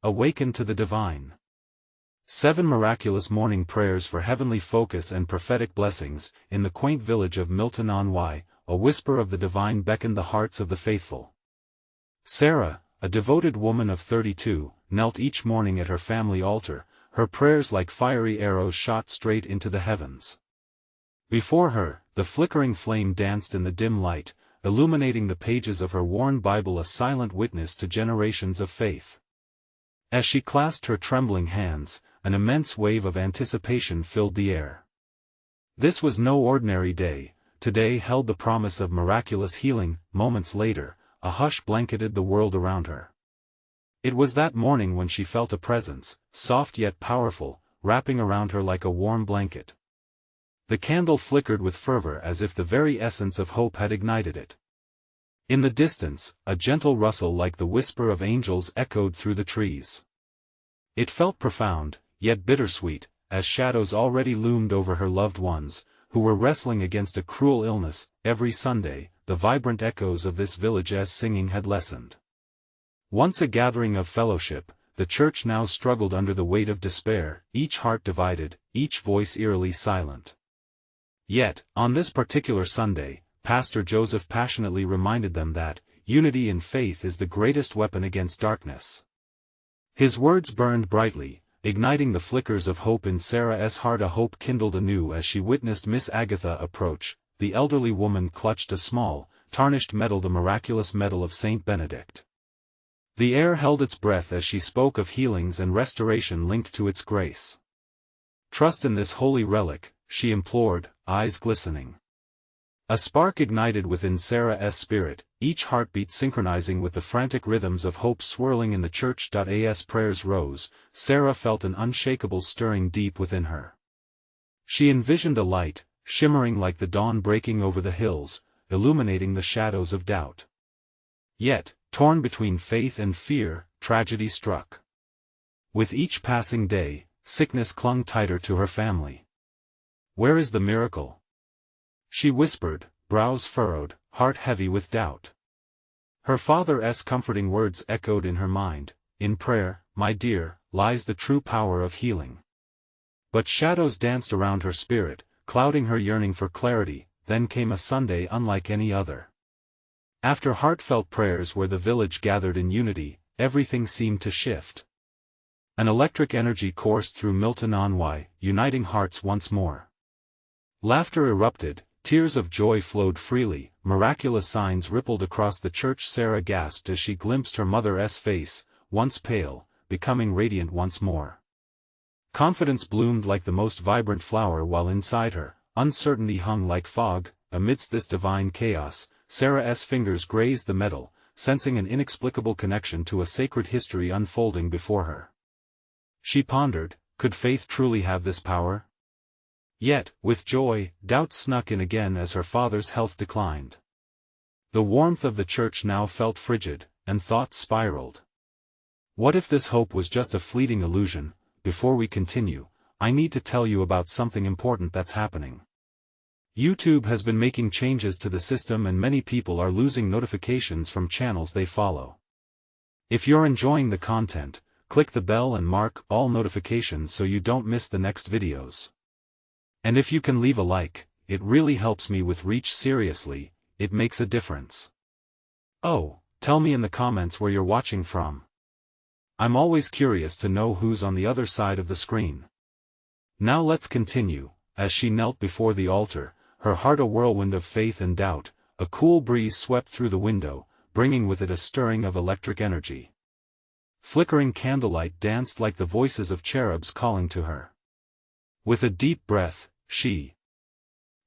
Awaken to the Divine. 7 Miraculous Morning Prayers for Heavenly Focus and Prophetic Blessings. In the quaint village of Milton on Wye, a whisper of the divine beckoned the hearts of the faithful. Sarah, a devoted woman of 32, knelt each morning at her family altar, her prayers like fiery arrows shot straight into the heavens. Before her, the flickering flame danced in the dim light, illuminating the pages of her worn Bible, a silent witness to generations of faith. As she clasped her trembling hands, an immense wave of anticipation filled the air. This was no ordinary day. Today held the promise of miraculous healing. Moments later, a hush blanketed the world around her. It was that morning when she felt a presence, soft yet powerful, wrapping around her like a warm blanket. The candle flickered with fervor as if the very essence of hope had ignited it. In the distance, a gentle rustle like the whisper of angels echoed through the trees. It felt profound, yet bittersweet, as shadows already loomed over her loved ones, who were wrestling against a cruel illness. Every Sunday, the vibrant echoes of this village's singing had lessened. Once a gathering of fellowship, the church now struggled under the weight of despair, each heart divided, each voice eerily silent. Yet, on this particular Sunday, Pastor Joseph passionately reminded them that unity in faith is the greatest weapon against darkness. His words burned brightly, igniting the flickers of hope in Sarah's heart. A hope kindled anew as she witnessed Miss Agatha approach. The elderly woman clutched a small, tarnished medal, the miraculous medal of Saint Benedict. The air held its breath as she spoke of healings and restoration linked to its grace. "Trust in this holy relic," she implored, eyes glistening. A spark ignited within Sarah's spirit, each heartbeat synchronizing with the frantic rhythms of hope swirling in the church. As prayers rose, Sarah felt an unshakable stirring deep within her. She envisioned a light, shimmering like the dawn breaking over the hills, illuminating the shadows of doubt. Yet, torn between faith and fear, tragedy struck. With each passing day, sickness clung tighter to her family. "Where is the miracle?" she whispered, brows furrowed, heart heavy with doubt. Her father's comforting words echoed in her mind, "In prayer, my dear, lies the true power of healing." But shadows danced around her spirit, clouding her yearning for clarity. Then came a Sunday unlike any other. After heartfelt prayers where the village gathered in unity, everything seemed to shift. An electric energy coursed through Milton on Wye, uniting hearts once more. Laughter erupted, tears of joy flowed freely, miraculous signs rippled across the church. Sarah gasped as she glimpsed her mother's face, once pale, becoming radiant once more. Confidence bloomed like the most vibrant flower, while inside her, uncertainty hung like fog. Amidst this divine chaos, Sarah's fingers grazed the medal, sensing an inexplicable connection to a sacred history unfolding before her. She pondered, could faith truly have this power? Yet, with joy, doubt snuck in again as her father's health declined. The warmth of the church now felt frigid, and thoughts spiraled. What if this hope was just a fleeting illusion? Before we continue, I need to tell you about something important that's happening. YouTube has been making changes to the system and many people are losing notifications from channels they follow. If you're enjoying the content, click the bell and mark all notifications so you don't miss the next videos. And if you can leave a like, it really helps me with reach. Seriously, it makes a difference. Oh, tell me in the comments where you're watching from. I'm always curious to know who's on the other side of the screen. Now let's continue. As she knelt before the altar, her heart a whirlwind of faith and doubt, a cool breeze swept through the window, bringing with it a stirring of electric energy. Flickering candlelight danced like the voices of cherubs calling to her. With a deep breath, she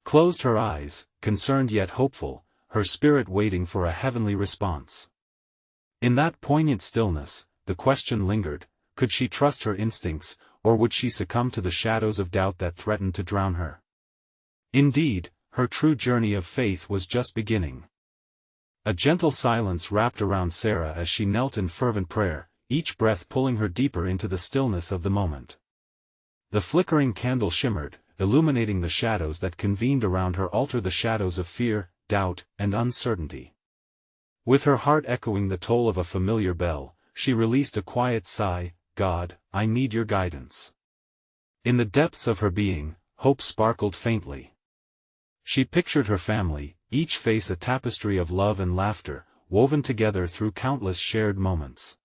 closed her eyes, concerned yet hopeful, her spirit waiting for a heavenly response. In that poignant stillness, the question lingered, could she trust her instincts, or would she succumb to the shadows of doubt that threatened to drown her? Indeed, her true journey of faith was just beginning. A gentle silence wrapped around Sarah as she knelt in fervent prayer, each breath pulling her deeper into the stillness of the moment. The flickering candle shimmered, illuminating the shadows that convened around her altar, the shadows of fear, doubt, and uncertainty. With her heart echoing the toll of a familiar bell, she released a quiet sigh, "God, I need your guidance." In the depths of her being, hope sparkled faintly. She pictured her family, each face a tapestry of love and laughter, woven together through countless shared moments.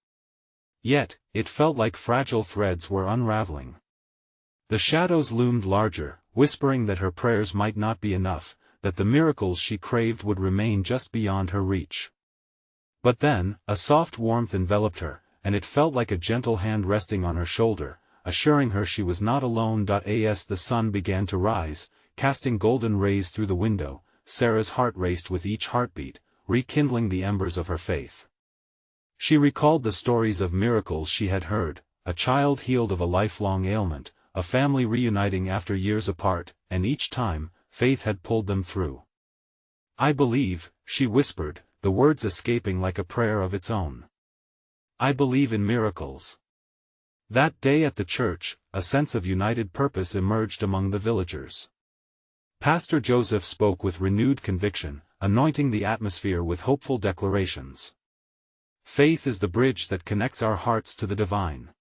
Yet, it felt like fragile threads were unraveling. The shadows loomed larger, whispering that her prayers might not be enough, that the miracles she craved would remain just beyond her reach. But then, a soft warmth enveloped her, and it felt like a gentle hand resting on her shoulder, assuring her she was not alone. As the sun began to rise, casting golden rays through the window, Sarah's heart raced with each heartbeat, rekindling the embers of her faith. She recalled the stories of miracles she had heard, a child healed of a lifelong ailment, a family reuniting after years apart, and each time, faith had pulled them through. "I believe," she whispered, the words escaping like a prayer of its own. "I believe in miracles." That day at the church, a sense of united purpose emerged among the villagers. Pastor Joseph spoke with renewed conviction, anointing the atmosphere with hopeful declarations. Faith is the bridge that connects our hearts to the divine.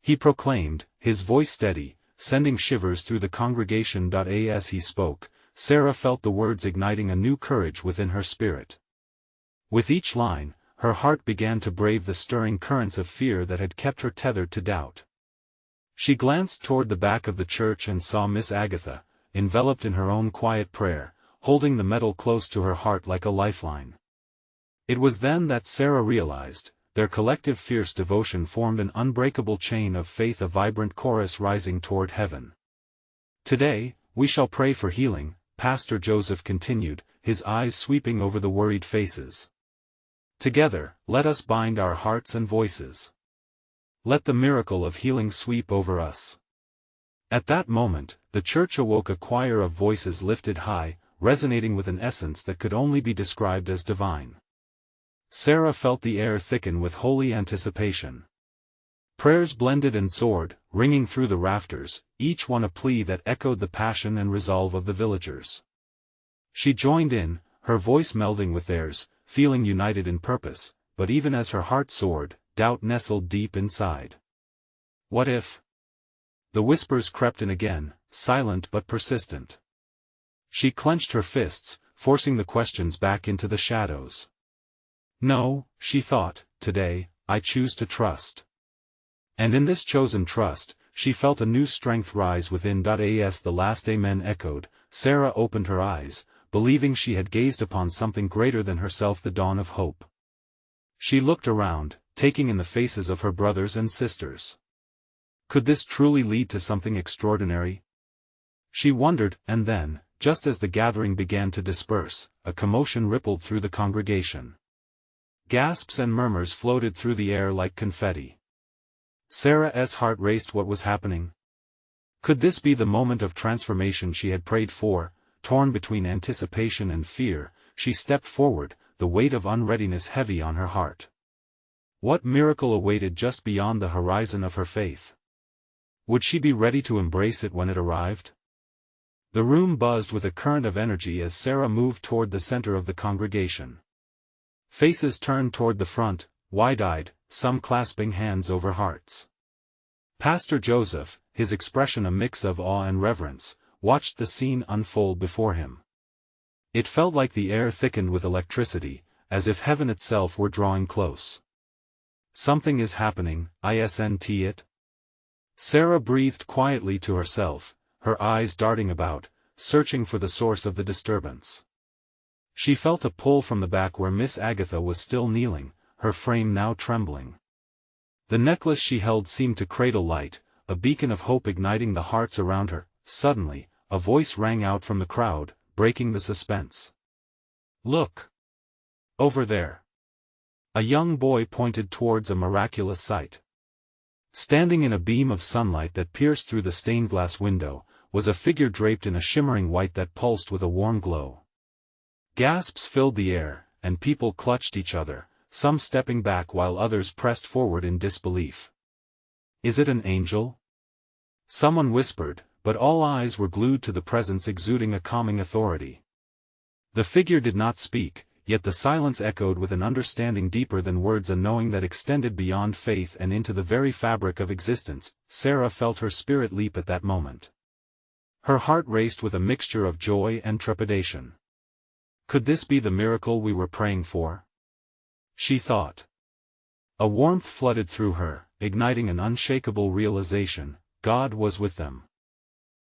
He proclaimed, his voice steady, sending shivers through the congregation. As he spoke, Sarah felt the words igniting a new courage within her spirit. With each line, her heart began to brave the stirring currents of fear that had kept her tethered to doubt. She glanced toward the back of the church and saw Miss Agatha, enveloped in her own quiet prayer, holding the medal close to her heart like a lifeline. It was then that Sarah realized, their collective fierce devotion formed an unbreakable chain of faith, a vibrant chorus rising toward heaven. "Today, we shall pray for healing," Pastor Joseph continued, his eyes sweeping over the worried faces. "Together, let us bind our hearts and voices. Let the miracle of healing sweep over us." At that moment, the church awoke, a choir of voices lifted high, resonating with an essence that could only be described as divine. Sarah felt the air thicken with holy anticipation. Prayers blended and soared, ringing through the rafters, each one a plea that echoed the passion and resolve of the villagers. She joined in, her voice melding with theirs, feeling united in purpose, but even as her heart soared, doubt nestled deep inside. What if? The whispers crept in again, silent but persistent. She clenched her fists, forcing the questions back into the shadows. "No," she thought, "today, I choose to trust." And in this chosen trust, she felt a new strength rise within. As the last amen echoed, Sarah opened her eyes, believing she had gazed upon something greater than herself, the dawn of hope. She looked around, taking in the faces of her brothers and sisters. Could this truly lead to something extraordinary? She wondered, and then, just as the gathering began to disperse, a commotion rippled through the congregation. Gasps and murmurs floated through the air like confetti. Sarah's heart raced. What was happening? Could this be the moment of transformation she had prayed for? Torn between anticipation and fear, she stepped forward, the weight of unreadiness heavy on her heart. What miracle awaited just beyond the horizon of her faith? Would she be ready to embrace it when it arrived? The room buzzed with a current of energy as Sarah moved toward the center of the congregation. Faces turned toward the front, wide-eyed, some clasping hands over hearts. Pastor Joseph, his expression a mix of awe and reverence, watched the scene unfold before him. It felt like the air thickened with electricity, as if heaven itself were drawing close. "Something is happening, isn't it?" Sarah breathed quietly to herself, her eyes darting about, searching for the source of the disturbance. She felt a pull from the back where Miss Agatha was still kneeling, her frame now trembling. The necklace she held seemed to cradle light, a beacon of hope igniting the hearts around her. Suddenly, a voice rang out from the crowd, breaking the suspense. "Look! Over there!" A young boy pointed towards a miraculous sight. Standing in a beam of sunlight that pierced through the stained glass window, was a figure draped in a shimmering white that pulsed with a warm glow. Gasps filled the air, and people clutched each other, some stepping back while others pressed forward in disbelief. "Is it an angel?" someone whispered, but all eyes were glued to the presence exuding a calming authority. The figure did not speak, yet the silence echoed with an understanding deeper than words, a knowing that extended beyond faith and into the very fabric of existence. Sarah felt her spirit leap at that moment. Her heart raced with a mixture of joy and trepidation. Could this be the miracle we were praying for? She thought. A warmth flooded through her, igniting an unshakable realization: God was with them.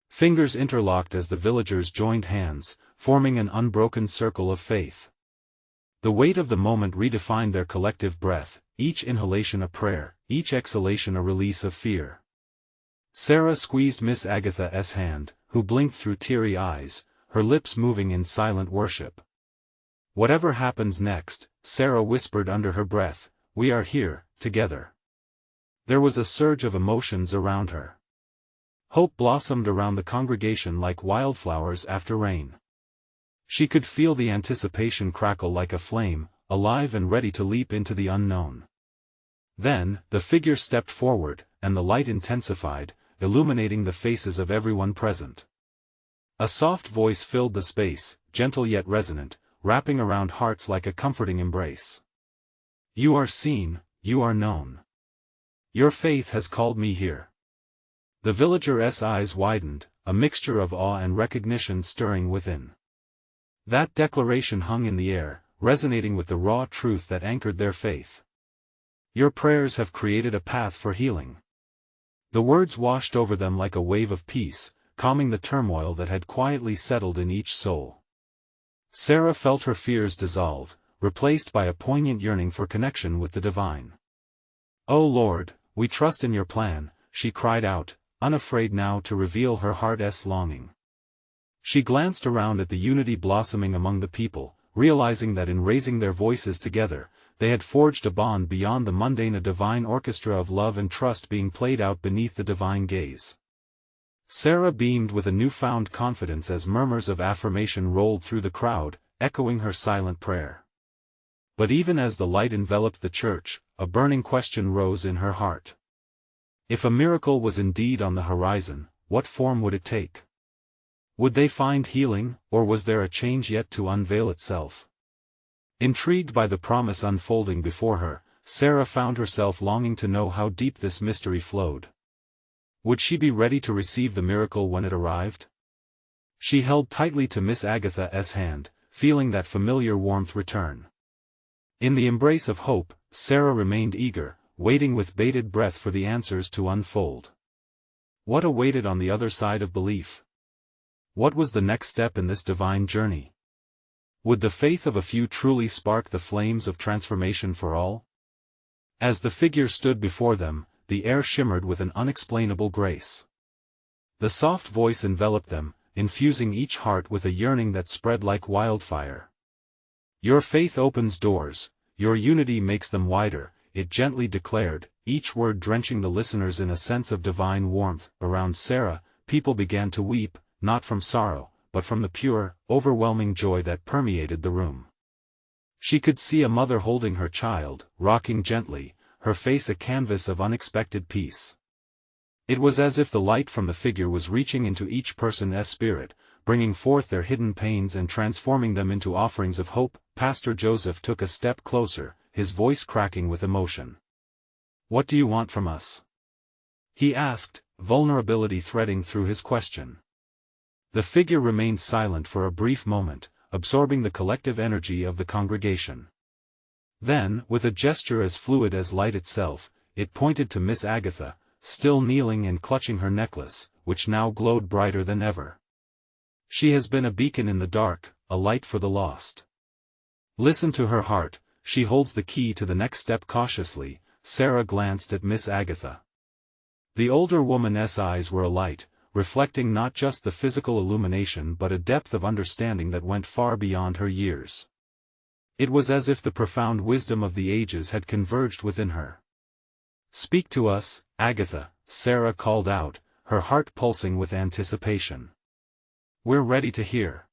Fingers interlocked as the villagers joined hands, forming an unbroken circle of faith. The weight of the moment redefined their collective breath, each inhalation a prayer, each exhalation a release of fear. Sarah squeezed Miss Agatha's hand, who blinked through teary eyes, her lips moving in silent worship. "Whatever happens next," Sarah whispered under her breath, "we are here, together." There was a surge of emotions around her. Hope blossomed around the congregation like wildflowers after rain. She could feel the anticipation crackle like a flame, alive and ready to leap into the unknown. Then, the figure stepped forward, and the light intensified, illuminating the faces of everyone present. A soft voice filled the space, gentle yet resonant, wrapping around hearts like a comforting embrace. "You are seen, you are known. Your faith has called me here." The villager's eyes widened, a mixture of awe and recognition stirring within. That declaration hung in the air, resonating with the raw truth that anchored their faith. "Your prayers have created a path for healing." The words washed over them like a wave of peace, calming the turmoil that had quietly settled in each soul. Sarah felt her fears dissolve, replaced by a poignant yearning for connection with the divine. "O Lord, we trust in your plan," she cried out, unafraid now to reveal her heart's longing. She glanced around at the unity blossoming among the people, realizing that in raising their voices together, they had forged a bond beyond the mundane, a divine orchestra of love and trust being played out beneath the divine gaze. Sarah beamed with a newfound confidence as murmurs of affirmation rolled through the crowd, echoing her silent prayer. But even as the light enveloped the church, a burning question rose in her heart. If a miracle was indeed on the horizon, what form would it take? Would they find healing, or was there a change yet to unveil itself? Intrigued by the promise unfolding before her, Sarah found herself longing to know how deep this mystery flowed. Would she be ready to receive the miracle when it arrived? She held tightly to Miss Agatha's hand, feeling that familiar warmth return. In the embrace of hope, Sarah remained eager, waiting with bated breath for the answers to unfold. What awaited on the other side of belief? What was the next step in this divine journey? Would the faith of a few truly spark the flames of transformation for all? As the figure stood before them, the air shimmered with an unexplainable grace. The soft voice enveloped them, infusing each heart with a yearning that spread like wildfire. "Your faith opens doors, your unity makes them wider," it gently declared, each word drenching the listeners in a sense of divine warmth. Around Sarah, people began to weep, not from sorrow, but from the pure, overwhelming joy that permeated the room. She could see a mother holding her child, rocking gently, her face a canvas of unexpected peace. It was as if the light from the figure was reaching into each person's spirit, bringing forth their hidden pains and transforming them into offerings of hope. Pastor Joseph took a step closer, his voice cracking with emotion. "What do you want from us?" he asked, vulnerability threading through his question. The figure remained silent for a brief moment, absorbing the collective energy of the congregation. Then, with a gesture as fluid as light itself, it pointed to Miss Agatha, still kneeling and clutching her necklace, which now glowed brighter than ever. "She has been a beacon in the dark, a light for the lost. Listen to her heart, she holds the key to the next step." Cautiously, Sarah glanced at Miss Agatha. The older woman's eyes were alight, reflecting not just the physical illumination but a depth of understanding that went far beyond her years. It was as if the profound wisdom of the ages had converged within her. "Speak to us, Agatha," Sarah called out, her heart pulsing with anticipation. "We're ready to hear."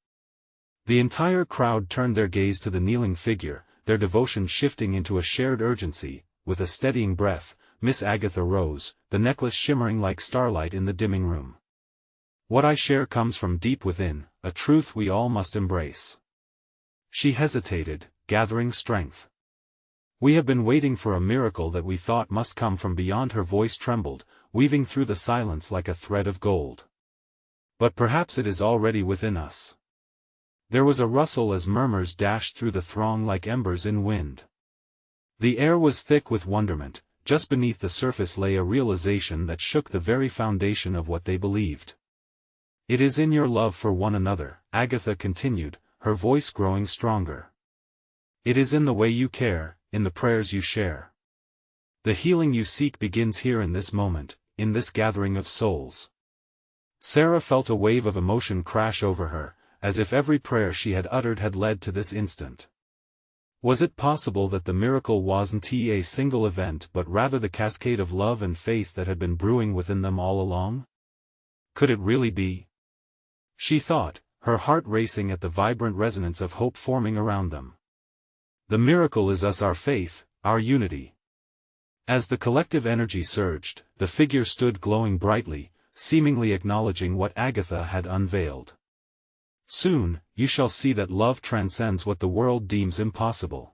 The entire crowd turned their gaze to the kneeling figure, their devotion shifting into a shared urgency. With a steadying breath, Miss Agatha rose, the necklace shimmering like starlight in the dimming room. "What I share comes from deep within, a truth we all must embrace." She hesitated, gathering strength. We have been waiting for a miracle that we thought must come from beyond. Her voice trembled, weaving through the silence like a thread of gold. But perhaps it is already within us. There was a rustle as murmurs dashed through the throng like embers in wind. The air was thick with wonderment. Just beneath the surface lay a realization that shook the very foundation of what they believed. It is in your love for one another, Agatha continued, her voice growing stronger. It is in the way you care, in the prayers you share. The healing you seek begins here in this moment, in this gathering of souls. Sarah felt a wave of emotion crash over her, as if every prayer she had uttered had led to this instant. Was it possible that the miracle wasn't a single event but rather the cascade of love and faith that had been brewing within them all along? Could it really be? She thought, her heart racing at the vibrant resonance of hope forming around them. The miracle is us, our faith, our unity. As the collective energy surged, the figure stood glowing brightly, seemingly acknowledging what Agatha had unveiled. Soon, you shall see that love transcends what the world deems impossible.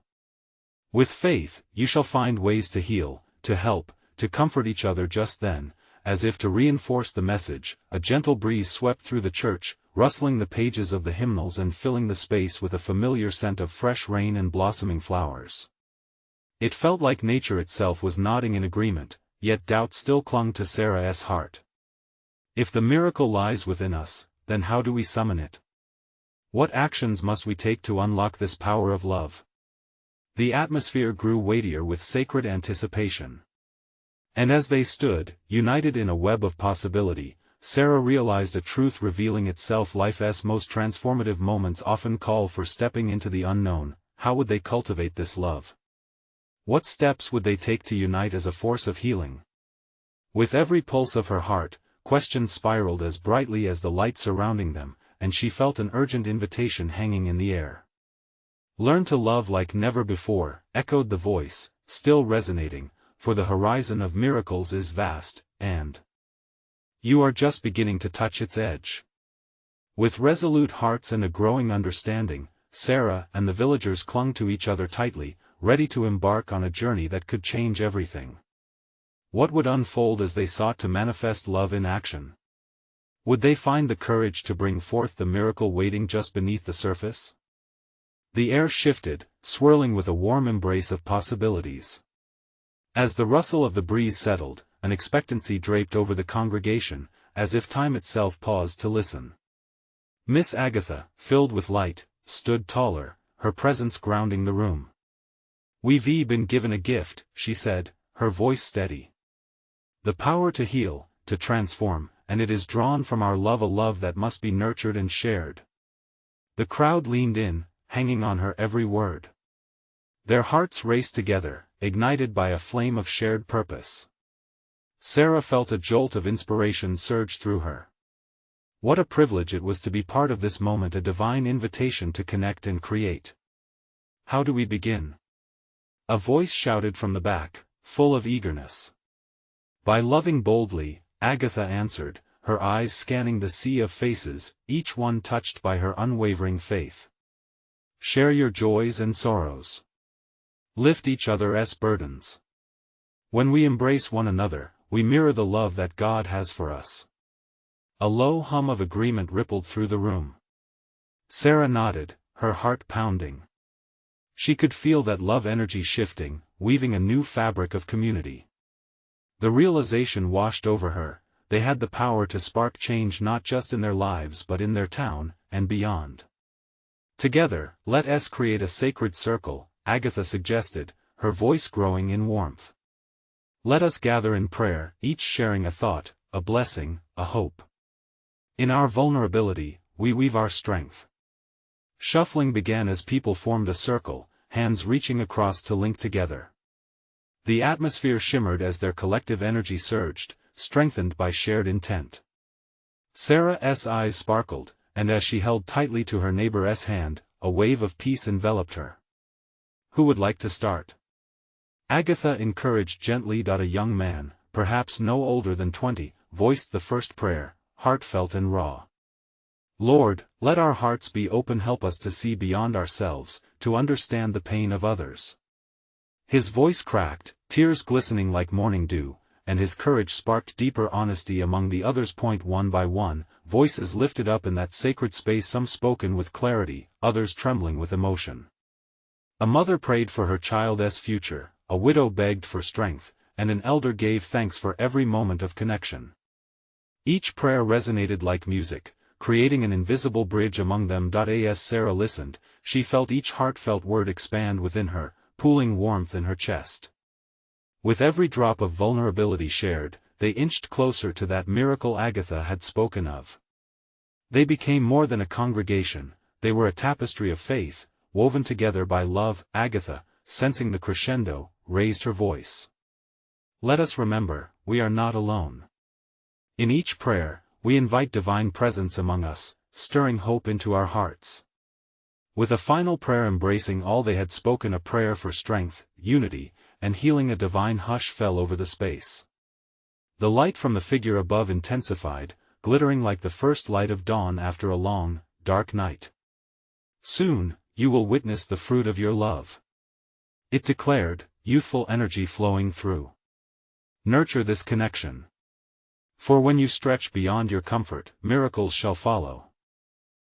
With faith, you shall find ways to heal, to help, to comfort each other. Just then, as if to reinforce the message, a gentle breeze swept through the church, rustling the pages of the hymnals and filling the space with a familiar scent of fresh rain and blossoming flowers. It felt like nature itself was nodding in agreement, yet doubt still clung to Sarah's heart. If the miracle lies within us, then how do we summon it? What actions must we take to unlock this power of love? The atmosphere grew weightier with sacred anticipation. And as they stood, united in a web of possibility, Sarah realized a truth revealing itself. Life's most transformative moments often call for stepping into the unknown. How would they cultivate this love? What steps would they take to unite as a force of healing? With every pulse of her heart, questions spiraled as brightly as the light surrounding them, and she felt an urgent invitation hanging in the air. Learn to love like never before, echoed the voice, still resonating, for the horizon of miracles is vast, and you are just beginning to touch its edge. With resolute hearts and a growing understanding, Sarah and the villagers clung to each other tightly, ready to embark on a journey that could change everything. What would unfold as they sought to manifest love in action? Would they find the courage to bring forth the miracle waiting just beneath the surface? The air shifted, swirling with a warm embrace of possibilities. As the rustle of the breeze settled, an expectancy draped over the congregation, as if time itself paused to listen. Miss Agatha, filled with light, stood taller, her presence grounding the room. "We've been given a gift," she said, her voice steady. "The power to heal, to transform, and it is drawn from our love, a love that must be nurtured and shared." The crowd leaned in, hanging on her every word. Their hearts raced together, ignited by a flame of shared purpose. Sarah felt a jolt of inspiration surge through her. What a privilege it was to be part of this moment, a divine invitation to connect and create. "How do we begin?" A voice shouted from the back, full of eagerness. "By loving boldly," Agatha answered, her eyes scanning the sea of faces, each one touched by her unwavering faith. "Share your joys and sorrows. Lift each other's burdens. When we embrace one another, we mirror the love that God has for us." A low hum of agreement rippled through the room. Sarah nodded, her heart pounding. She could feel that love energy shifting, weaving a new fabric of community. The realization washed over her: they had the power to spark change not just in their lives but in their town, and beyond. "Together, let us create a sacred circle," Agatha suggested, her voice growing in warmth. "Let us gather in prayer, each sharing a thought, a blessing, a hope. In our vulnerability, we weave our strength." Shuffling began as people formed a circle, hands reaching across to link together. The atmosphere shimmered as their collective energy surged, strengthened by shared intent. Sarah's eyes sparkled, and as she held tightly to her neighbor's hand, a wave of peace enveloped her. "Who would like to start?" Agatha encouraged gently. A young man, perhaps no older than 20, voiced the first prayer, heartfelt and raw. Lord, let our hearts be open, help us to see beyond ourselves, to understand the pain of others. His voice cracked, tears glistening like morning dew, and his courage sparked deeper honesty among the others. One by one, voices lifted up in that sacred space, some spoken with clarity, others trembling with emotion. A mother prayed for her child's future, a widow begged for strength, and an elder gave thanks for every moment of connection. Each prayer resonated like music, creating an invisible bridge among them. As Sarah listened, she felt each heartfelt word expand within her, pooling warmth in her chest. With every drop of vulnerability shared, they inched closer to that miracle Agatha had spoken of. They became more than a congregation, they were a tapestry of faith, woven together by love. Agatha, sensing the crescendo, raised her voice. Let us remember, we are not alone. In each prayer, we invite divine presence among us, stirring hope into our hearts. With a final prayer embracing all they had spoken, a prayer for strength, unity, and healing, a divine hush fell over the space. The light from the figure above intensified, glittering like the first light of dawn after a long, dark night. Soon, you will witness the fruit of your love. It declared, youthful energy flowing through. Nurture this connection. For when you stretch beyond your comfort, miracles shall follow.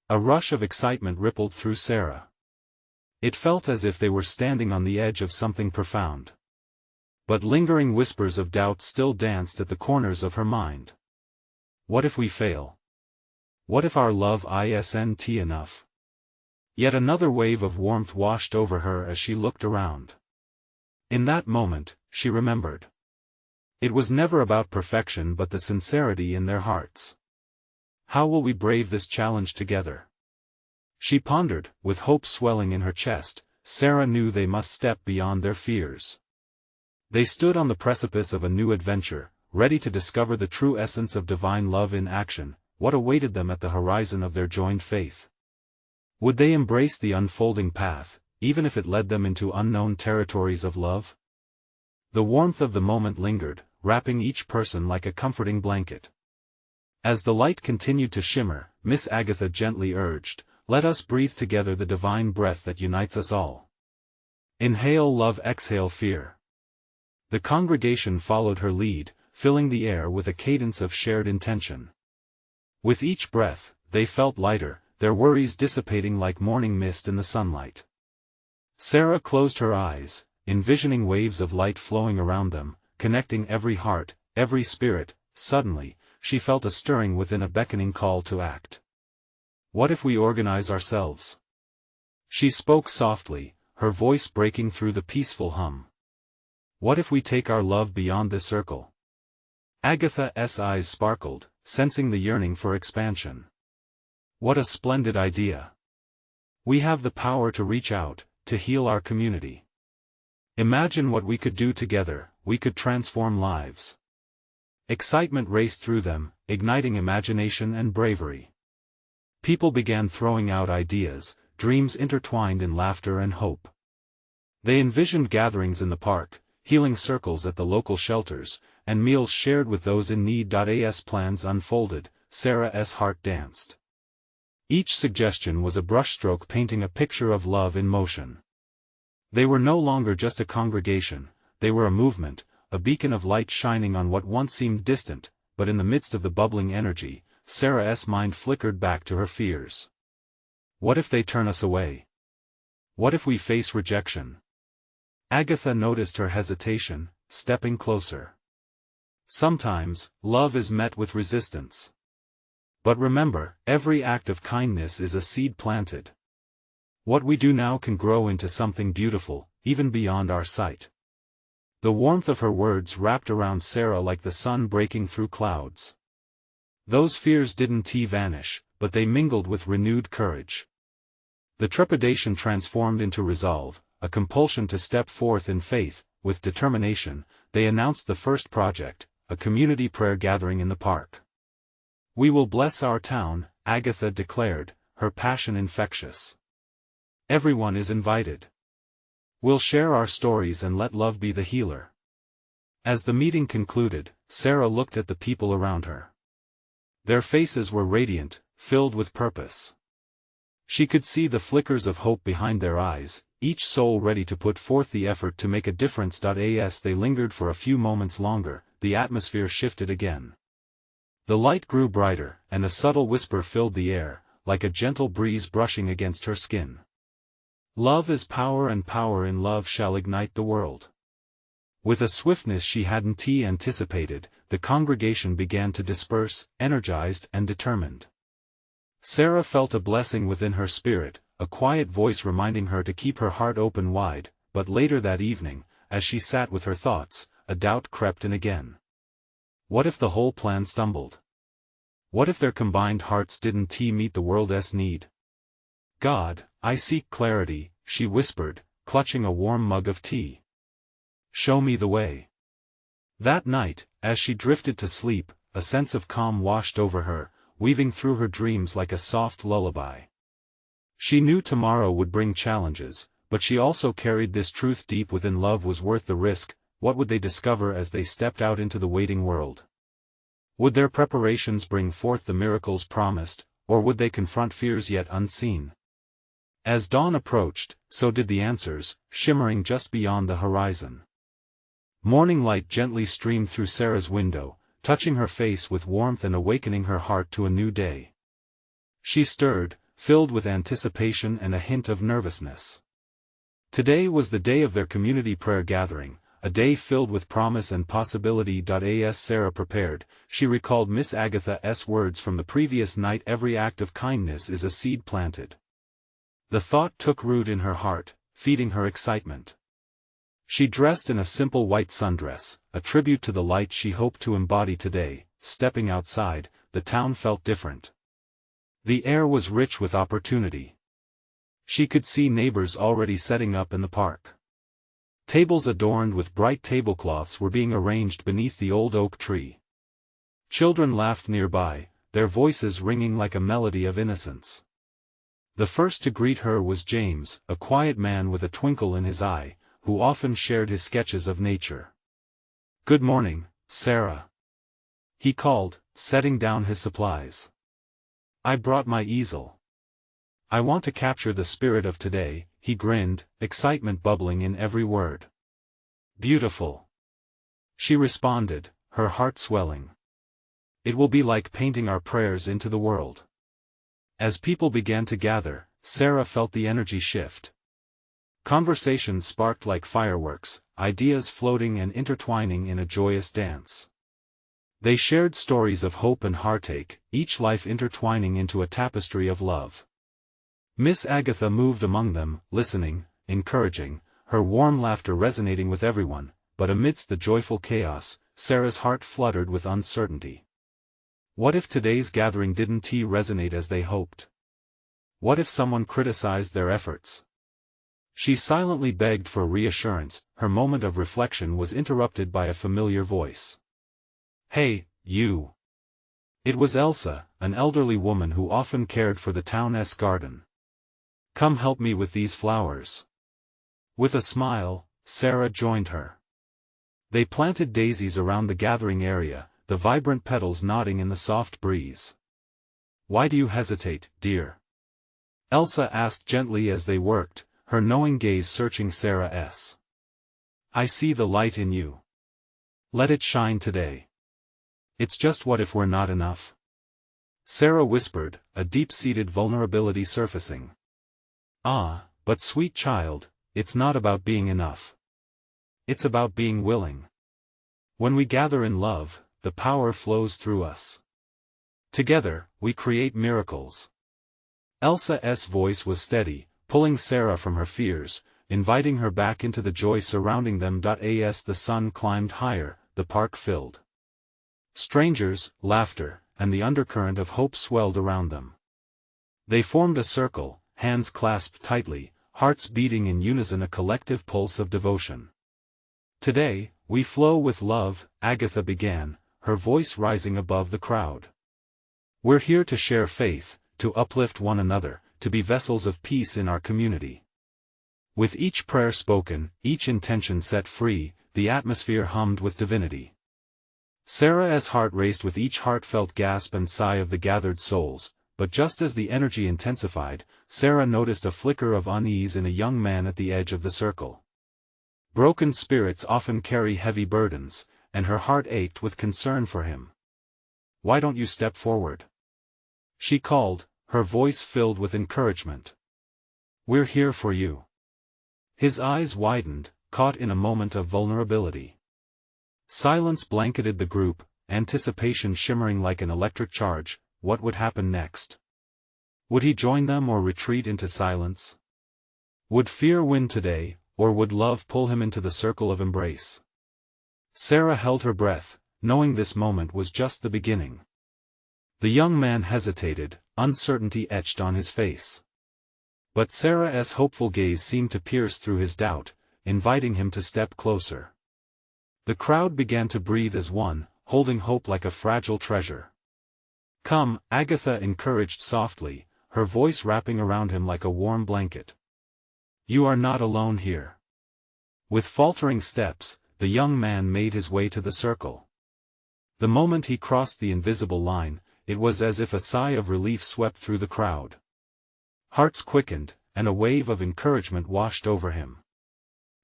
A rush of excitement rippled through Sarah. It felt as if they were standing on the edge of something profound. But lingering whispers of doubt still danced at the corners of her mind. What if we fail? What if our love isn't enough? Yet another wave of warmth washed over her as she looked around. In that moment, she remembered. It was never about perfection but the sincerity in their hearts. How will we brave this challenge together? She pondered, with hope swelling in her chest. Sarah knew they must step beyond their fears. They stood on the precipice of a new adventure, ready to discover the true essence of divine love in action. What awaited them at the horizon of their joined faith? Would they embrace the unfolding path, even if it led them into unknown territories of love? The warmth of the moment lingered, wrapping each person like a comforting blanket. As the light continued to shimmer, Miss Agatha gently urged, "Let us breathe together the divine breath that unites us all. Inhale love, exhale fear." The congregation followed her lead, filling the air with a cadence of shared intention. With each breath, they felt lighter, their worries dissipating like morning mist in the sunlight. Sarah closed her eyes, envisioning waves of light flowing around them, connecting every heart, every spirit. Suddenly, she felt a stirring within, a beckoning call to act. What if we organize ourselves? She spoke softly, her voice breaking through the peaceful hum. What if we take our love beyond this circle? Agatha's eyes sparkled, sensing the yearning for expansion. What a splendid idea! We have the power to reach out, to heal our community. Imagine what we could do together. We could transform lives. Excitement raced through them, igniting imagination and bravery. People began throwing out ideas, dreams intertwined in laughter and hope. They envisioned gatherings in the park, healing circles at the local shelters, and meals shared with those in need. As plans unfolded, Sarah's heart danced. Each suggestion was a brushstroke painting a picture of love in motion. They were no longer just a congregation, they were a movement, a beacon of light shining on what once seemed distant. But in the midst of the bubbling energy, Sarah's mind flickered back to her fears. What if they turn us away? What if we face rejection? Agatha noticed her hesitation, stepping closer. Sometimes, love is met with resistance. But remember, every act of kindness is a seed planted. What we do now can grow into something beautiful, even beyond our sight. The warmth of her words wrapped around Sarah like the sun breaking through clouds. Those fears didn't vanish, but they mingled with renewed courage. The trepidation transformed into resolve, a compulsion to step forth in faith. With determination, they announced the first project, a community prayer gathering in the park. "We will bless our town," Agatha declared, her passion infectious. "Everyone is invited. We'll share our stories and let love be the healer." As the meeting concluded, Sarah looked at the people around her. Their faces were radiant, filled with purpose. She could see the flickers of hope behind their eyes, each soul ready to put forth the effort to make a difference. As they lingered for a few moments longer, the atmosphere shifted again. The light grew brighter, and a subtle whisper filled the air, like a gentle breeze brushing against her skin. Love is power, and power in love shall ignite the world. With a swiftness she hadn't anticipated, the congregation began to disperse, energized and determined. Sarah felt a blessing within her spirit, a quiet voice reminding her to keep her heart open wide, but later that evening, as she sat with her thoughts, a doubt crept in again. What if the whole plan stumbled? What if their combined hearts didn't meet the world's need? God, I seek clarity, she whispered, clutching a warm mug of tea. Show me the way. That night, as she drifted to sleep, a sense of calm washed over her, weaving through her dreams like a soft lullaby. She knew tomorrow would bring challenges, but she also carried this truth deep within: love was worth the risk. What would they discover as they stepped out into the waiting world? Would their preparations bring forth the miracles promised, or would they confront fears yet unseen? As dawn approached, so did the answers, shimmering just beyond the horizon. Morning light gently streamed through Sarah's window, touching her face with warmth and awakening her heart to a new day. She stirred, filled with anticipation and a hint of nervousness. Today was the day of their community prayer gathering, a day filled with promise and possibility. As Sarah prepared, she recalled Miss Agatha's words from the previous night: every act of kindness is a seed planted. The thought took root in her heart, feeding her excitement. She dressed in a simple white sundress, a tribute to the light she hoped to embody today. Stepping outside, the town felt different. The air was rich with opportunity. She could see neighbors already setting up in the park. Tables adorned with bright tablecloths were being arranged beneath the old oak tree. Children laughed nearby, their voices ringing like a melody of innocence. The first to greet her was James, a quiet man with a twinkle in his eye, who often shared his sketches of nature. "Good morning, Sarah," he called, setting down his supplies. "I brought my easel. I want to capture the spirit of today," he grinned, excitement bubbling in every word. "Beautiful," she responded, her heart swelling. "It will be like painting our prayers into the world." As people began to gather, Sarah felt the energy shift. Conversations sparked like fireworks, ideas floating and intertwining in a joyous dance. They shared stories of hope and heartache, each life intertwining into a tapestry of love. Miss Agatha moved among them, listening, encouraging, her warm laughter resonating with everyone, but amidst the joyful chaos, Sarah's heart fluttered with uncertainty. What if today's gathering didn't resonate as they hoped? What if someone criticized their efforts? She silently begged for reassurance. Her moment of reflection was interrupted by a familiar voice. "Hey, you." It was Elsa, an elderly woman who often cared for the town's garden. "Come help me with these flowers." With a smile, Sarah joined her. They planted daisies around the gathering area, the vibrant petals nodding in the soft breeze. "Why do you hesitate, dear?" Elsa asked gently as they worked, her knowing gaze searching Sarah's. "I see the light in you. Let it shine today." "It's just what if we're not enough?" Sarah whispered, a deep-seated vulnerability surfacing. "Ah, but sweet child, it's not about being enough. It's about being willing. When we gather in love, the power flows through us. Together, we create miracles." Elsa's voice was steady, pulling Sarah from her fears, inviting her back into the joy surrounding them. As the sun climbed higher, the park filled. Strangers, laughter, and the undercurrent of hope swelled around them. They formed a circle, hands clasped tightly, hearts beating in unison, a collective pulse of devotion. "Today, we flow with love," Agatha began, her voice rising above the crowd. "We're here to share faith, to uplift one another, to be vessels of peace in our community." With each prayer spoken, each intention set free, the atmosphere hummed with divinity. Sarah's heart raced with each heartfelt gasp and sigh of the gathered souls, but just as the energy intensified, Sarah noticed a flicker of unease in a young man at the edge of the circle. Broken spirits often carry heavy burdens, and her heart ached with concern for him. "Why don't you step forward?" she called, her voice filled with encouragement. "We're here for you." His eyes widened, caught in a moment of vulnerability. Silence blanketed the group, anticipation shimmering like an electric charge. What would happen next? Would he join them or retreat into silence? Would fear win today, or would love pull him into the circle of embrace? Sarah held her breath, knowing this moment was just the beginning. The young man hesitated, uncertainty etched on his face. But Sarah's hopeful gaze seemed to pierce through his doubt, inviting him to step closer. The crowd began to breathe as one, holding hope like a fragile treasure. "Come," Agatha encouraged softly, her voice wrapping around him like a warm blanket. "You are not alone here." With faltering steps, the young man made his way to the circle. The moment he crossed the invisible line, it was as if a sigh of relief swept through the crowd. Hearts quickened, and a wave of encouragement washed over him.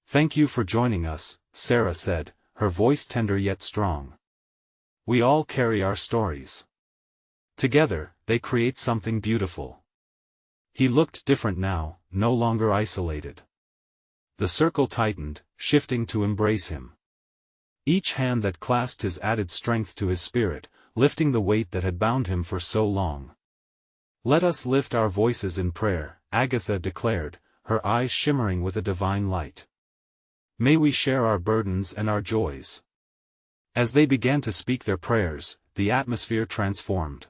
"Thank you for joining us," Sarah said, her voice tender yet strong. "We all carry our stories. Together, they create something beautiful." He looked different now, no longer isolated. The circle tightened, shifting to embrace him. Each hand that clasped his added strength to his spirit, lifting the weight that had bound him for so long. "Let us lift our voices in prayer," Agatha declared, her eyes shimmering with a divine light. "May we share our burdens and our joys." As they began to speak their prayers, the atmosphere transformed.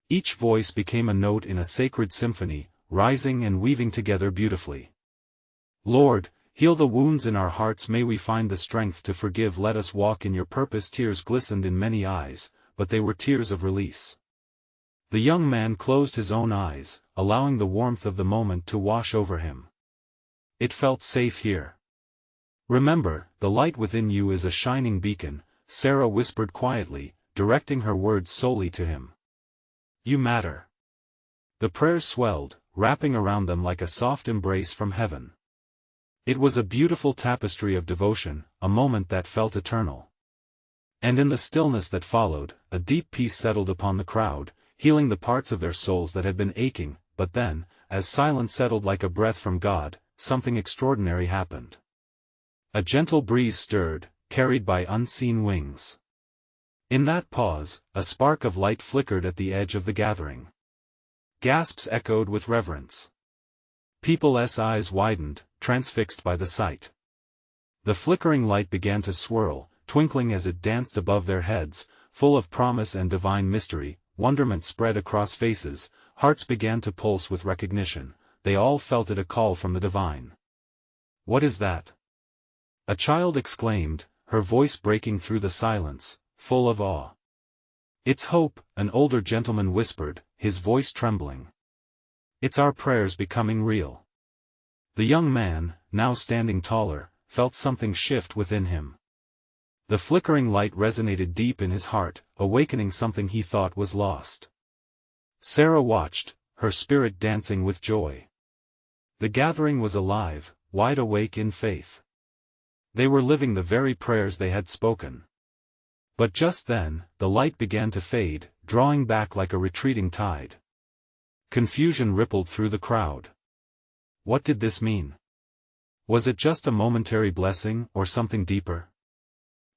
Each voice became a note in a sacred symphony, rising and weaving together beautifully. "Lord, heal the wounds in our hearts, may we find the strength to forgive, let us walk in your purpose." Tears glistened in many eyes, but they were tears of release. The young man closed his own eyes, allowing the warmth of the moment to wash over him. It felt safe here. "Remember, the light within you is a shining beacon," Sarah whispered quietly, directing her words solely to him. "You matter." The prayers swelled, wrapping around them like a soft embrace from heaven. It was a beautiful tapestry of devotion, a moment that felt eternal. And in the stillness that followed, a deep peace settled upon the crowd, healing the parts of their souls that had been aching. But then, as silence settled like a breath from God, something extraordinary happened. A gentle breeze stirred, carried by unseen wings. In that pause, a spark of light flickered at the edge of the gathering. Gasps echoed with reverence. People's eyes widened, transfixed by the sight. The flickering light began to swirl, twinkling as it danced above their heads, full of promise and divine mystery. Wonderment spread across faces, hearts began to pulse with recognition. They all felt it, a call from the divine. "What is that?" a child exclaimed, her voice breaking through the silence, full of awe. "It's hope," an older gentleman whispered, his voice trembling. "It's our prayers becoming real." The young man, now standing taller, felt something shift within him. The flickering light resonated deep in his heart, awakening something he thought was lost. Sarah watched, her spirit dancing with joy. The gathering was alive, wide awake in faith. They were living the very prayers they had spoken. But just then, the light began to fade, drawing back like a retreating tide. Confusion rippled through the crowd. What did this mean? Was it just a momentary blessing, or something deeper?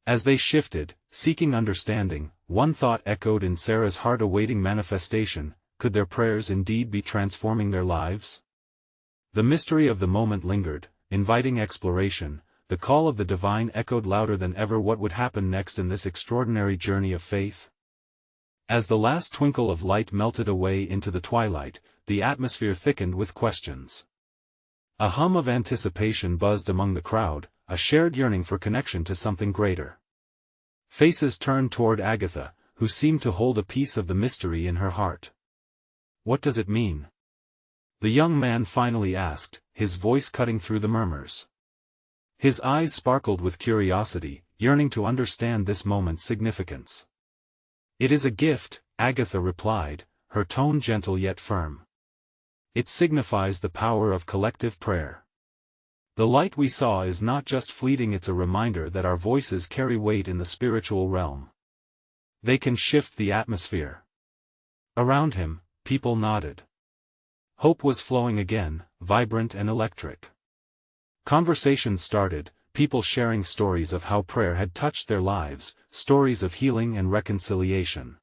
As they shifted, seeking understanding, one thought echoed in Sarah's heart, awaiting manifestation. Could their prayers indeed be transforming their lives? The mystery of the moment lingered, inviting exploration. The call of the divine echoed louder than ever. What would happen next in this extraordinary journey of faith? As the last twinkle of light melted away into the twilight, the atmosphere thickened with questions. A hum of anticipation buzzed among the crowd, a shared yearning for connection to something greater. Faces turned toward Agatha, who seemed to hold a piece of the mystery in her heart. "What does it mean?" the young man finally asked, his voice cutting through the murmurs. His eyes sparkled with curiosity, yearning to understand this moment's significance. "It is a gift," Agatha replied, her tone gentle yet firm. It signifies the power of collective prayer. The light we saw is not just fleeting, it's a reminder that our voices carry weight in the spiritual realm. They can shift the atmosphere. Around him, people nodded. Hope was flowing again, vibrant and electric. Conversations started, people sharing stories of how prayer had touched their lives, stories of healing and reconciliation.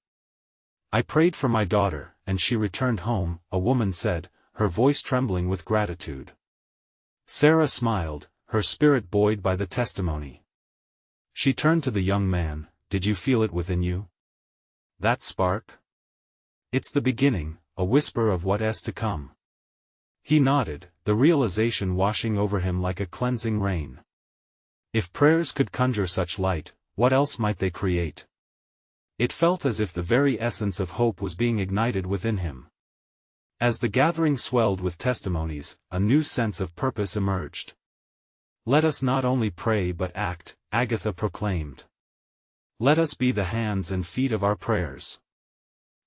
"I prayed for my daughter, and she returned home," a woman said, her voice trembling with gratitude. Sarah smiled, her spirit buoyed by the testimony. She turned to the young man. "Did you feel it within you? That spark? It's the beginning, a whisper of what is to come." He nodded, the realization washing over him like a cleansing rain. If prayers could conjure such light, what else might they create? It felt as if the very essence of hope was being ignited within him. As the gathering swelled with testimonies, a new sense of purpose emerged. "Let us not only pray but act," Agatha proclaimed. "Let us be the hands and feet of our prayers.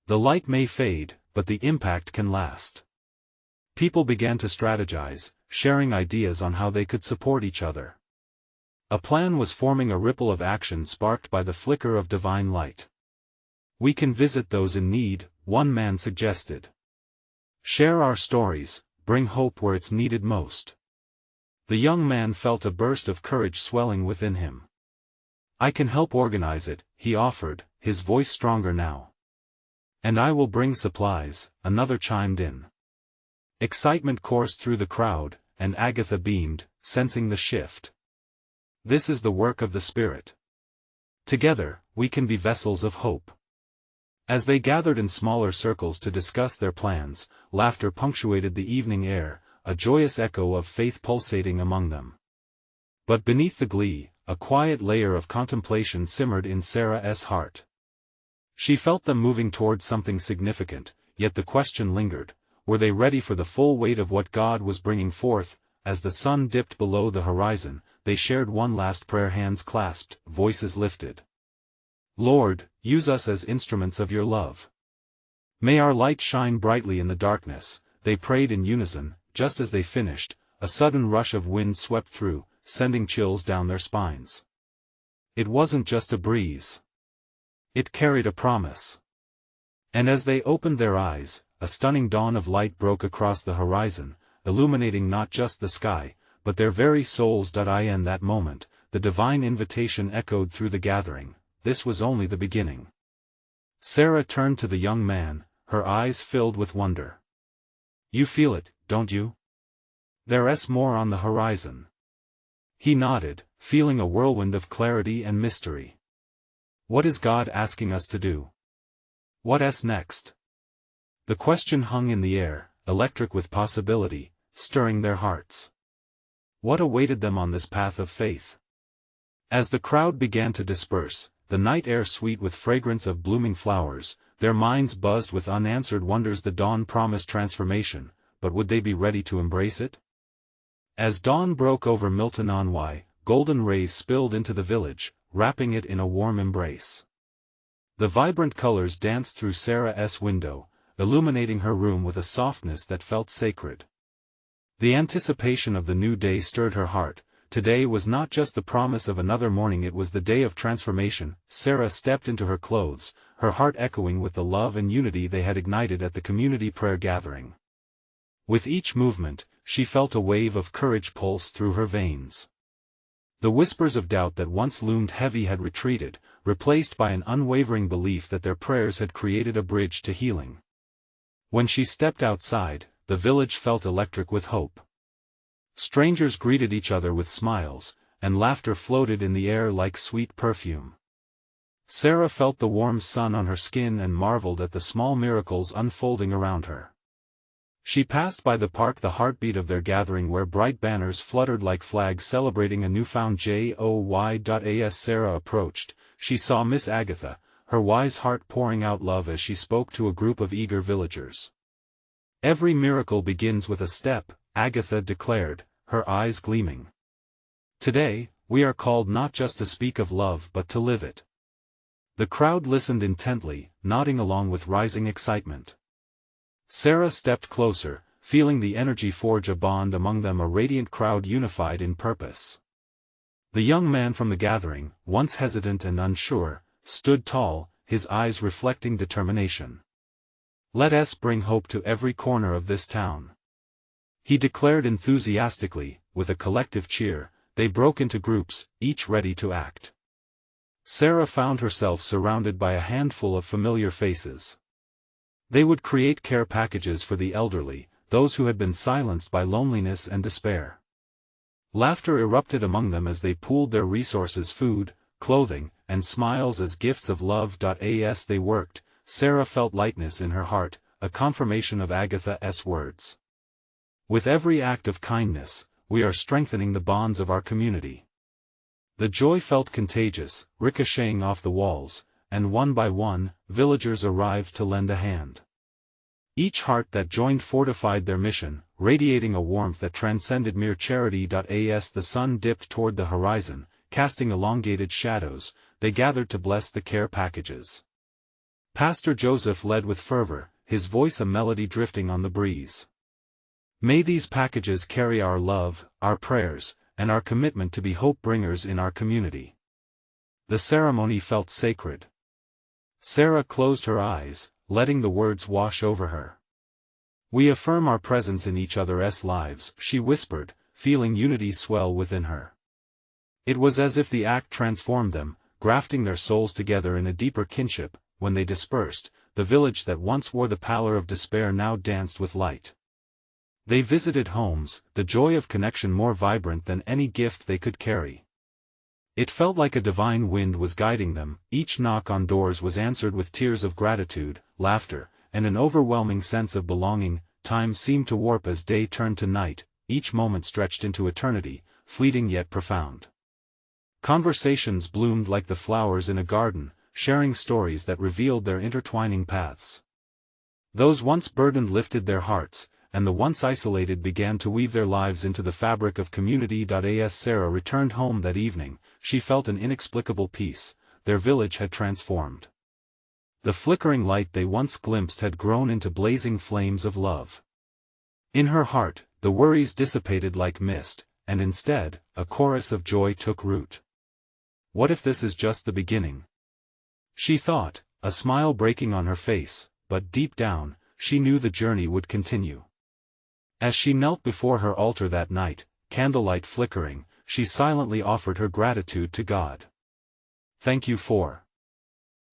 The light may fade, but the impact can last." People began to strategize, sharing ideas on how they could support each other. A plan was forming, a ripple of action sparked by the flicker of divine light. "We can visit those in need," one man suggested. "Share our stories, bring hope where it's needed most." The young man felt a burst of courage swelling within him. "I can help organize it," he offered, his voice stronger now. "And I will bring supplies," another chimed in. Excitement coursed through the crowd, and Agatha beamed, sensing the shift. This is the work of the Spirit. Together, we can be vessels of hope. As they gathered in smaller circles to discuss their plans, laughter punctuated the evening air, a joyous echo of faith pulsating among them. But beneath the glee, a quiet layer of contemplation simmered in Sarah's heart. She felt them moving toward something significant, yet the question lingered: were they ready for the full weight of what God was bringing forth? As the sun dipped below the horizon, they shared one last prayer, hands clasped, voices lifted. "Lord, use us as instruments of your love. May our light shine brightly in the darkness," they prayed in unison. Just as they finished, a sudden rush of wind swept through, sending chills down their spines. It wasn't just a breeze. It carried a promise. And as they opened their eyes, a stunning dawn of light broke across the horizon, illuminating not just the sky, but their very souls. In that moment, the divine invitation echoed through the gathering. This was only the beginning. Sarah turned to the young man, her eyes filled with wonder. "You feel it, don't you? There's more on the horizon." He nodded, feeling a whirlwind of clarity and mystery. "What is God asking us to do? What's next?" The question hung in the air, electric with possibility, stirring their hearts. What awaited them on this path of faith? As the crowd began to disperse, the night air sweet with fragrance of blooming flowers, their minds buzzed with unanswered wonders. The dawn promised transformation, but would they be ready to embrace it? As dawn broke over Milton-on-Wye, golden rays spilled into the village, wrapping it in a warm embrace. The vibrant colors danced through Sarah's window, illuminating her room with a softness that felt sacred. The anticipation of the new day stirred her heart. Today was not just the promise of another morning, it was the day of transformation. Sarah stepped into her clothes, her heart echoing with the love and unity they had ignited at the community prayer gathering. With each movement, she felt a wave of courage pulse through her veins. The whispers of doubt that once loomed heavy had retreated, replaced by an unwavering belief that their prayers had created a bridge to healing. When she stepped outside, the village felt electric with hope. Strangers greeted each other with smiles, and laughter floated in the air like sweet perfume. Sarah felt the warm sun on her skin and marveled at the small miracles unfolding around her. She passed by the park, the heartbeat of their gathering, where bright banners fluttered like flags celebrating a newfound joy. As Sarah approached, she saw Miss Agatha, her wise heart pouring out love as she spoke to a group of eager villagers. "Every miracle begins with a step," Agatha declared, her eyes gleaming. "Today, we are called not just to speak of love but to live it." The crowd listened intently, nodding along with rising excitement. Sarah stepped closer, feeling the energy forge a bond among them, a radiant crowd unified in purpose. The young man from the gathering, once hesitant and unsure, stood tall, his eyes reflecting determination. "Let us bring hope to every corner of this town," he declared enthusiastically. With a collective cheer, they broke into groups, each ready to act. Sarah found herself surrounded by a handful of familiar faces. They would create care packages for the elderly, those who had been silenced by loneliness and despair. Laughter erupted among them as they pooled their resources, food, clothing, and smiles as gifts of love. As they worked, Sarah felt lightness in her heart, a confirmation of Agatha's words. "With every act of kindness, we are strengthening the bonds of our community." The joy felt contagious, ricocheting off the walls, and one by one, villagers arrived to lend a hand. Each heart that joined fortified their mission, radiating a warmth that transcended mere charity. As the sun dipped toward the horizon, casting elongated shadows, they gathered to bless the care packages. Pastor Joseph led with fervor, his voice a melody drifting on the breeze. "May these packages carry our love, our prayers, and our commitment to be hope-bringers in our community." The ceremony felt sacred. Sarah closed her eyes, letting the words wash over her. "We affirm our presence in each other's lives," she whispered, feeling unity swell within her. It was as if the act transformed them, grafting their souls together in a deeper kinship. When they dispersed, the village that once wore the pallor of despair now danced with light. They visited homes, the joy of connection more vibrant than any gift they could carry. It felt like a divine wind was guiding them. Each knock on doors was answered with tears of gratitude, laughter, and an overwhelming sense of belonging. Time seemed to warp as day turned to night, each moment stretched into eternity, fleeting yet profound. Conversations bloomed like the flowers in a garden, sharing stories that revealed their intertwining paths. Those once burdened lifted their hearts, and the once isolated began to weave their lives into the fabric of community. As Sarah returned home that evening, she felt an inexplicable peace. Their village had transformed. The flickering light they once glimpsed had grown into blazing flames of love. In her heart, the worries dissipated like mist, and instead, a chorus of joy took root. "What if this is just the beginning?" she thought, a smile breaking on her face, but deep down, she knew the journey would continue. As she knelt before her altar that night, candlelight flickering, she silently offered her gratitude to God. "Thank you for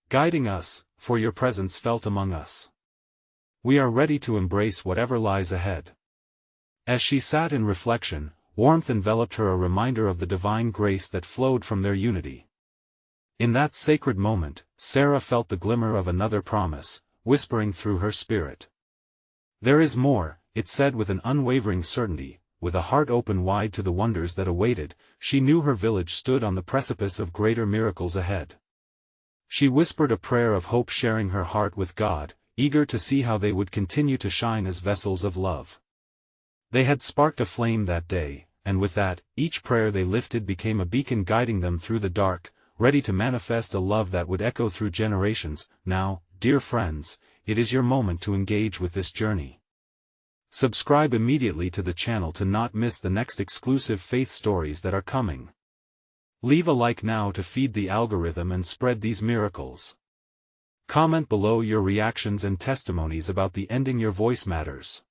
guiding us, for your presence felt among us. We are ready to embrace whatever lies ahead." As she sat in reflection, warmth enveloped her, a reminder of the divine grace that flowed from their unity. In that sacred moment, Sarah felt the glimmer of another promise, whispering through her spirit. "There is more," it said with an unwavering certainty. With a heart open wide to the wonders that awaited, she knew her village stood on the precipice of greater miracles ahead. She whispered a prayer of hope, sharing her heart with God, eager to see how they would continue to shine as vessels of love. They had sparked a flame that day, and with that, each prayer they lifted became a beacon guiding them through the dark, ready to manifest a love that would echo through generations. Now, dear friends, it is your moment to engage with this journey. Subscribe immediately to the channel to not miss the next exclusive faith stories that are coming. Leave a like now to feed the algorithm and spread these miracles. Comment below your reactions and testimonies about the ending. Your voice matters.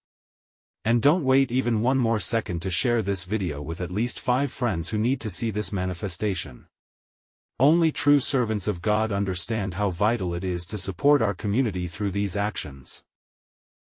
And don't wait even one more second to share this video with at least 5 friends who need to see this manifestation. Only true servants of God understand how vital it is to support our community through these actions.